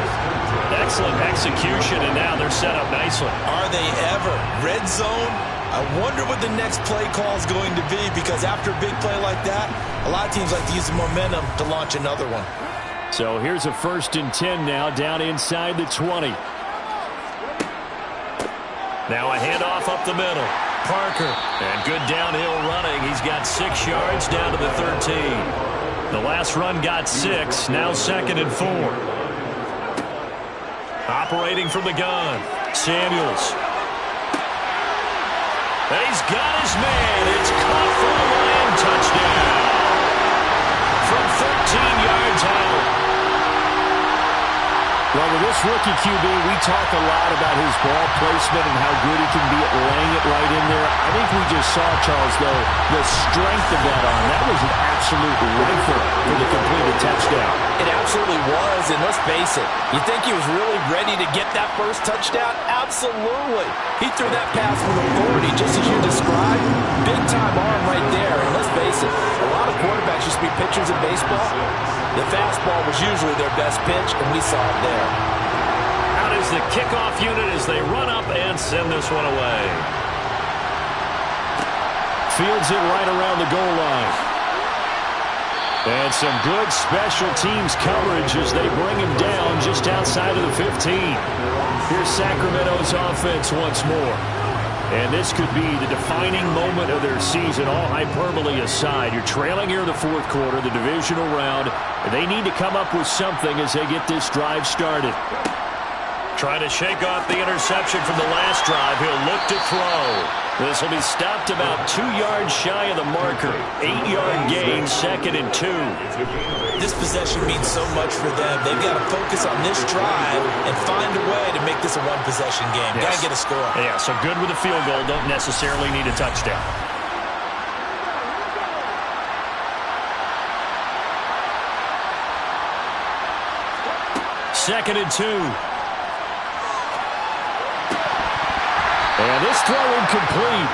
Excellent execution, and now they're set up nicely. Are they ever? Red zone? I wonder what the next play call is going to be, because after a big play like that, a lot of teams like to use the momentum to launch another one. So here's a first and 10 now, down inside the 20. Now a handoff up the middle. Parker, and good downhill running. He's got 6 yards down to the 13. The last run got 6, now second and 4. Operating from the gun, Samuels. He's got his man. It's caught for the Lion touchdown. From 13 yards out. Well, with this rookie QB, we talk a lot about his ball placement and how good he can be at laying it right in there. I think we just saw, Charles, though, the strength of that arm. That was an absolute rifle for the completed touchdown. It absolutely was, and let's face it, you think he was really ready to get that first touchdown? Absolutely. He threw that pass with authority, just as you described. Big-time arm right there, and let's face it, a lot of quarterbacks used to be pitchers in baseball. The fastball was usually their best pitch, and we saw it there. Out is the kickoff unit as they run up and send this one away. Fields it right around the goal line. And some good special teams coverage as they bring him down just outside of the 15. Here's Sacramento's offense once more. And this could be the defining moment of their season, all hyperbole aside. You're trailing here in the fourth quarter, the divisional round. They need to come up with something as they get this drive started. Trying to shake off the interception from the last drive. He'll look to throw. This will be stopped about 2 yards shy of the marker. 8-yard gain, 2nd and 2. This possession means so much for them. They've got to focus on this drive and find a way to make this a one-possession game. Yes. Got to get a score. Yeah, so good with a field goal. Don't necessarily need a touchdown. Second and 2. And this throw incomplete.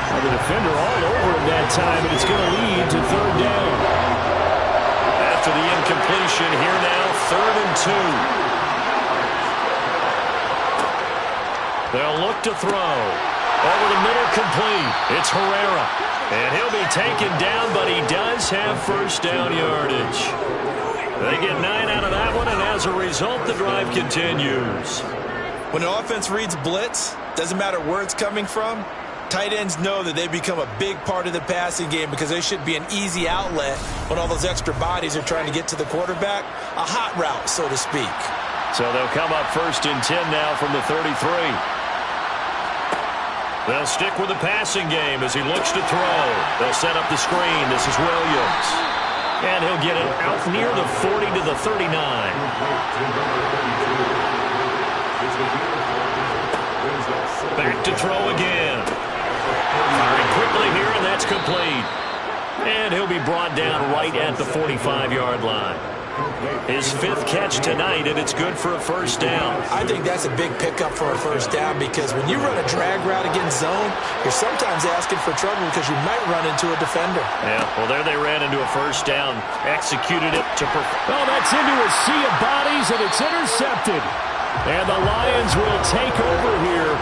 Well, the defender all over him that time, and it's going to lead to third down. After the incompletion, here now, 3rd and 2. They'll look to throw. Over the middle, complete. It's Herrera. And he'll be taken down, but he does have first down yardage. They get 9 out of that one, and as a result, the drive continues. When an offense reads blitz, doesn't matter where it's coming from, tight ends know that they become a big part of the passing game because they should be an easy outlet when all those extra bodies are trying to get to the quarterback. A hot route, so to speak. So they'll come up 1st and 10 now from the 33. They'll stick with the passing game as he looks to throw. They'll set up the screen. This is Williams. And he'll get it out near the 40 to the 39. Back to throw again. Firing quickly here, and that's complete. And he'll be brought down right at the 45-yard line. His 5th catch tonight, and it's good for a first down. I think that's a big pickup for a first down because when you run a drag route against zone, you're sometimes asking for trouble because you might run into a defender. Yeah, well, there they ran into a first down, executed it to perfection. Oh, that's into a sea of bodies, and it's intercepted. And the Lions will take over here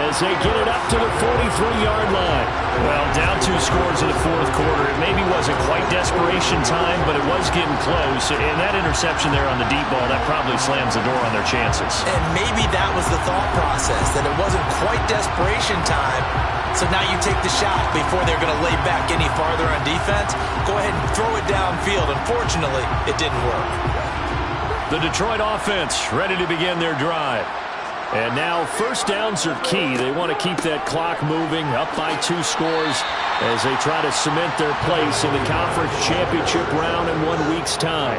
as they get it up to the 43-yard line. Well, down 2 scores in the fourth quarter. It maybe wasn't quite desperation time, but it was getting close. And that interception there on the deep ball, that probably slams the door on their chances. And maybe that was the thought process, that it wasn't quite desperation time. So now you take the shot before they're going to lay back any farther on defense. Go ahead and throw it downfield. Unfortunately, it didn't work. The Detroit offense ready to begin their drive. And now first downs are key. They want to keep that clock moving, up by 2 scores as they try to cement their place in the conference championship round in 1 week's time.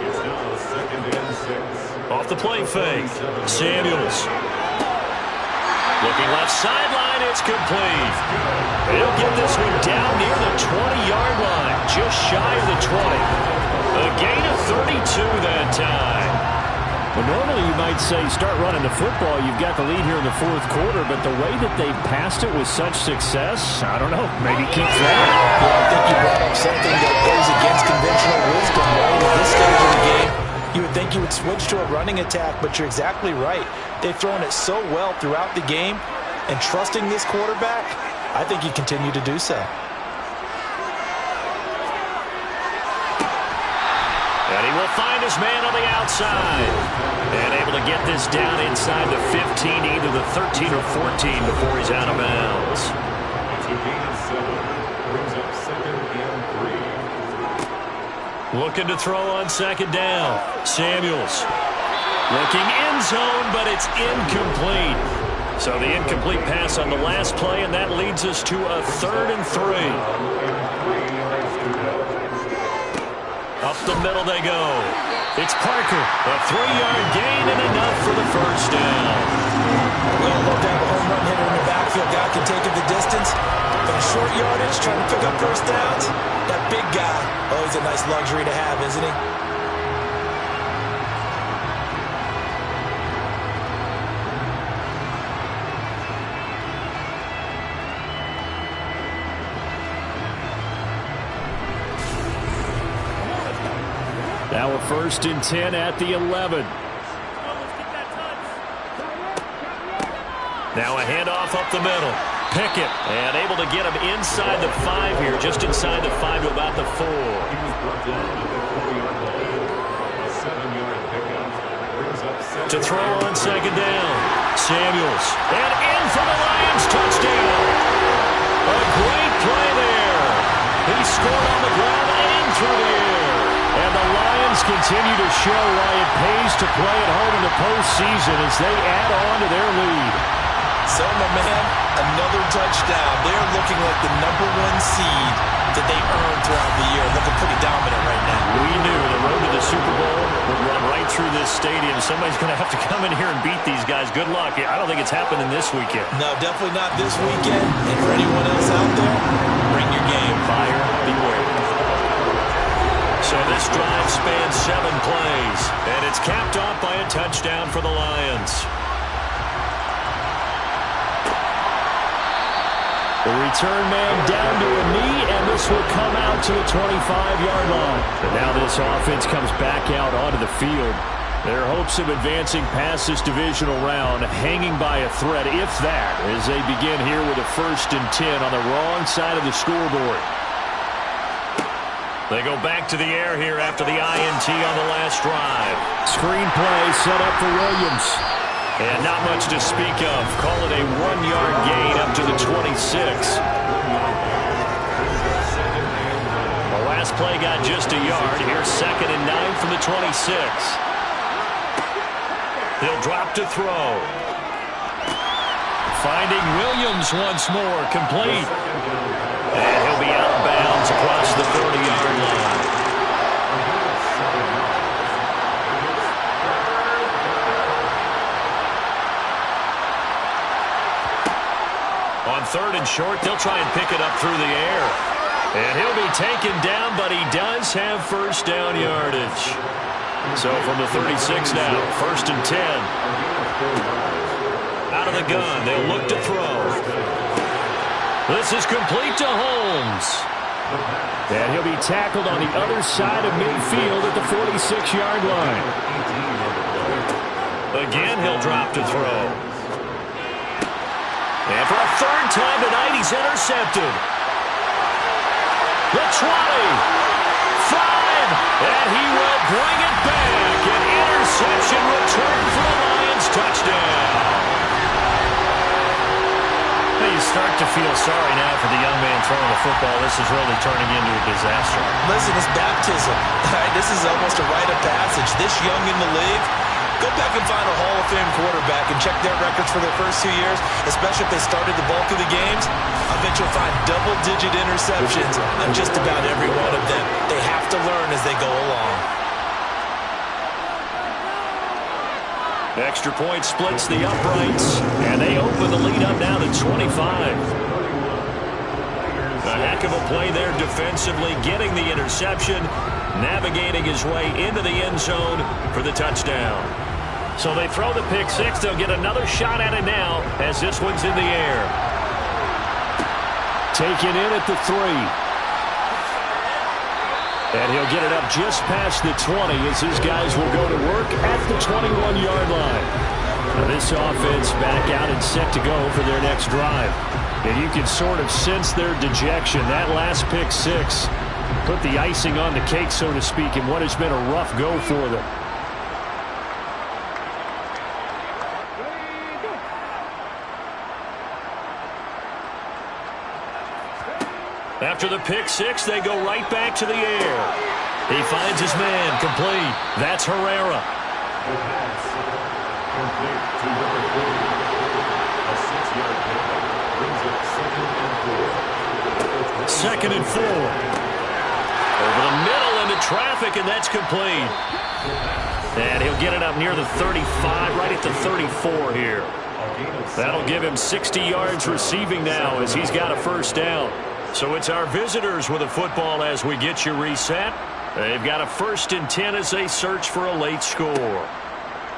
It's now 2nd and 6. Off the play fake, Samuels. Looking left sideline, it's complete. He'll get this one down near the 20-yard line, just shy of the 20. A gain of 32 that time. Well, normally you might say start running the football. You've got the lead here in the fourth quarter, but the way that they've passed it with such success, I don't know, maybe keep throwing. I think you brought up something that goes against conventional wisdom, right? At this stage of the game, you would think you would switch to a running attack, but you're exactly right. They've thrown it so well throughout the game, and trusting this quarterback, I think you continue to do so. And he will find his man on the outside. And able to get this down inside the 15, either the 13 or 14 before he's out of bounds. It's a gain of 7. Brings up 2nd and 3. Looking to throw on 2nd down. Samuels. Looking end zone, but it's incomplete. So the incomplete pass on the last play, and that leads us to a 3rd and 3. Up the middle they go. It's Parker. A 3-yard gain and enough for the first down. Well, love to have a home run hitter in the backfield. Guy can take it the distance. But a short yardage, trying to pick up first downs, that big guy, always a nice luxury to have, isn't he? Now a 1st and 10 at the 11. Now a handoff up the middle. Pickett, and able to get him inside the 5 here, just inside the 5 to about the 4. To throw on 2nd down. Samuels, and in for the Lions, touchdown. A great play there. He scored on the ground and through the air. And the Lions continue to show why it pays to play at home in the postseason as they add on to their lead. So, my man, another touchdown. They're looking like the #1 seed that they earned throughout the year. Looking pretty dominant right now. We knew the road to the Super Bowl would run right through this stadium. Somebody's going to have to come in here and beat these guys. Good luck. I don't think it's happening this weekend. No, definitely not this weekend. And for anyone else out there, bring your game. Fire, beware. So this drive spans 7 plays, and it's capped off by a touchdown for the Lions. The return man down to a knee, and this will come out to the 25-yard line. And now this offense comes back out onto the field. Their hopes of advancing past this divisional round hanging by a thread, if that, as they begin here with a 1st and 10 on the wrong side of the scoreboard. They go back to the air here after the INT on the last drive. Screen play set up for Williams. And not much to speak of. Call it a 1-yard gain up to the 26. The last play got just a yard. Here's 2nd and 9 from the 26. He'll drop to throw. Finding Williams once more, complete. And he'll be out of bounds across the 30-yard line. On 3rd and short, they'll try and pick it up through the air. And he'll be taken down, but he does have first down yardage. So from the 36 now, 1st and 10. Out of the gun, they'll look to throw. This is complete to Holmes. And he'll be tackled on the other side of midfield at the 46-yard line. Again, he'll drop to throw. And for a 3rd time tonight, he's intercepted. The 20. 5. And he will bring it back. An interception return for the Lions. Touchdown. You start to feel sorry now for the young man throwing the football. This is really turning into a disaster. Listen, it's baptism. This is almost a rite of passage. This young in the league, go back and find a Hall of Fame quarterback and check their records for their first 2 years, especially if they started the bulk of the games. I bet you'll find double-digit interceptions on just about every one of them. They have to learn as they go along. Extra point splits the uprights, and they open the lead up now to 25. A heck of a play there defensively, getting the interception, navigating his way into the end zone for the touchdown. So they throw the pick 6. They'll get another shot at it now as this one's in the air. Taken in at the 3. And he'll get it up just past the 20 as his guys will go to work at the 21-yard line. Now this offense back out and set to go for their next drive. And you can sort of sense their dejection. That last pick 6 put the icing on the cake, so to speak, in what has been a rough go for them. After the pick 6, they go right back to the air. He finds his man, complete. That's Herrera. The pass complete to number 40. A 6-yard pickup brings up 2nd and 4. 2nd and 4. Over the middle into traffic, and that's complete. And he'll get it up near the 35, right at the 34 here. That'll give him 60 yards receiving now as he's got a first down. So it's our visitors with the football as we get you reset. They've got a 1st and 10 as they search for a late score.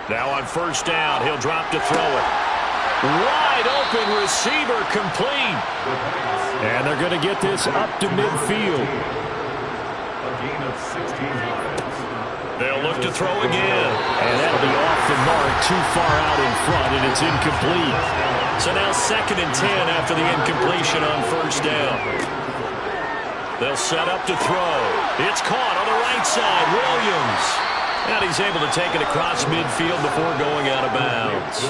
Now on first down, he'll drop to throw it. Wide open receiver complete. And they're going to get this up to midfield. A gain of 16 yards. They'll look to throw again. And that'll be off the mark, too far out in front, and it's incomplete. So now 2nd and 10 after the incompletion on first down. They'll set up to throw. It's caught on the right side. Williams. And he's able to take it across midfield before going out of bounds.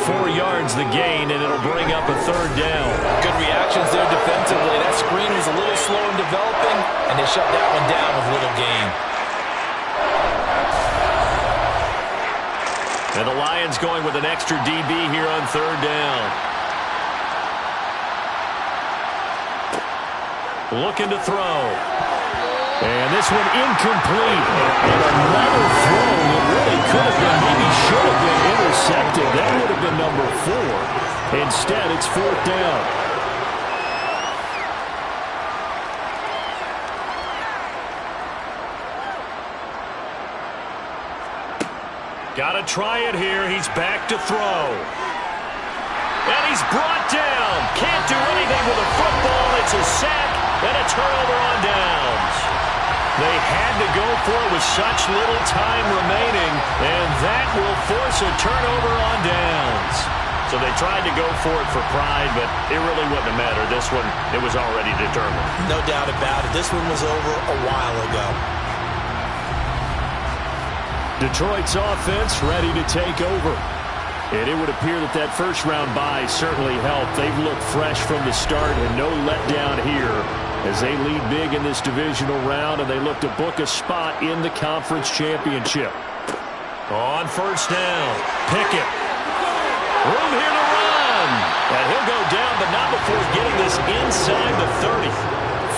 4 yards the gain, and it'll bring up a 3rd down. Good reactions there defensively. That screen was a little slow in developing, and they shut that one down with little gain. And the Lions going with an extra DB here on 3rd down. Looking to throw. And this one incomplete. And another throw that really could have been, maybe should have been intercepted. That would have been number 4. Instead, it's 4th down. Got to try it here. He's back to throw. And he's brought down. Can't do anything with a football. It's a sack and a turnover on downs. They had to go for it with such little time remaining, and that will force a turnover on downs. So they tried to go for it for pride, but it really wouldn't have mattered. This one, it was already determined. No doubt about it. This one was over a while ago. Detroit's offense ready to take over. And it would appear that that first-round bye certainly helped. They've looked fresh from the start and no letdown here as they lead big in this divisional round, and they look to book a spot in the conference championship. On first down, Pickett. Room here to run. And he'll go down, but not before getting this inside the 30.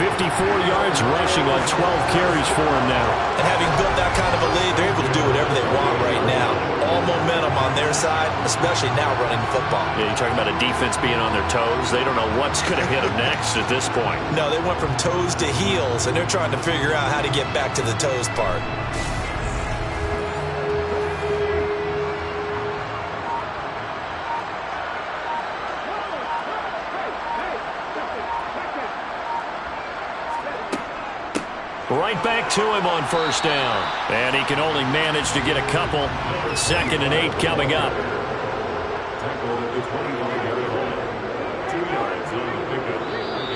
54 yards rushing on 12 carries for him now. And having built that kind of a lead, they're able to do whatever they want right now. All momentum on their side, especially now running the football. Yeah, you're talking about a defense being on their toes. They don't know what's going to hit them next at this point. No, they went from toes to heels, and they're trying to figure out how to get back to the toes part. Right back to him on first down. And he can only manage to get a couple. 2nd and 8 coming up. Tackle at the 21-yard line. 2 yards on the pickup.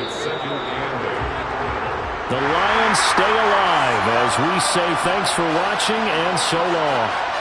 It's 2nd and 8. The Lions stay alive as we say thanks for watching and so long.